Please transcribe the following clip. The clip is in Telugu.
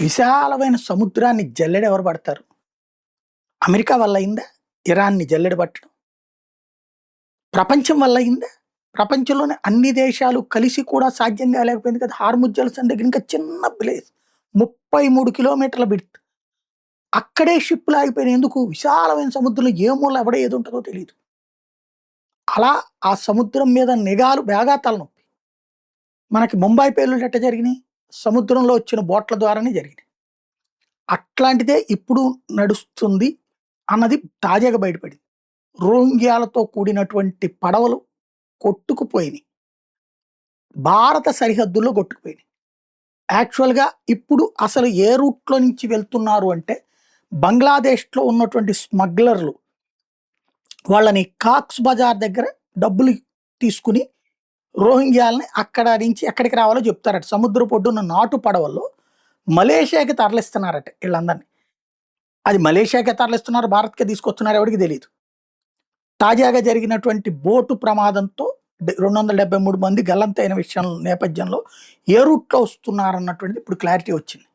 విశాలమైన సముద్రాన్ని జల్లెడ ఎవరు పడతారు? అమెరికా వల్ల అయిందా? ఇరాన్‌ని జల్లెడ పట్టడం. ప్రపంచం వల్ల అయిందా? ప్రపంచంలోని అన్ని దేశాలు కలిసి కూడా సాధ్యం కాలేకపోయింది కదా! హార్ముజ్ జలసంధి దగ్గర ఇంకా చిన్న ప్లేస్. 33 కిలోమీటర్ల విడ్త్. అక్కడే షిప్‌లు ఆగిపోయినాయి. ఎందుకు? విశాలమైన సముద్రంలో ఏ మూల ఎవడ ఏది ఉంటదో తెలీదు. అలా ఆ సముద్రం మీద నిఘాలు బాగా తలనొప్పి. మనకి ముంబై పేలుళ్ళు ఎట్ట జరిగినాయి? సముద్రంలో వచ్చిన బోట్ల ద్వారానే జరిగినాయి. అట్లాంటిదే ఇప్పుడు నడుస్తుంది అన్నది తాజాగా బయటపడింది. రోహింగ్యాలతో కూడినటువంటి పడవలు కొట్టుకుపోయినాయి. భారత సరిహద్దుల్లో కొట్టుకుపోయినాయి. యాక్చువల్‌గా ఇప్పుడు అసలు ఏ రూట్‌లో నుంచి వెళ్తున్నారు అంటే, బంగ్లాదేశ్‌లో ఉన్నటువంటి స్మగ్లర్లు వాళ్ళని కాక్స్ బజార్ దగ్గర డబ్బులు తీసుకొని రోహింగ్యాలని అక్కడ నుంచి ఎక్కడికి రావాలో చెప్తారట. సముద్రపు ఒడ్డున నాటు పడవల్లో మలేషియాకి తరలిస్తున్నారట ఈళ్ళందరిని. అది మలేషియాకే తరలిస్తున్నారు, భారత్‌కే తీసుకొస్తున్నారు ఎవడికి తెలీదు. తాజాగా జరిగినటువంటి బోటు ప్రమాదంతో 273 మంది గల్లంతైన విషయం నేపథ్యంలో ఏ రూట్‌లో వస్తున్నారన్నటువంటిది ఇప్పుడు క్లారిటీ వచ్చింది.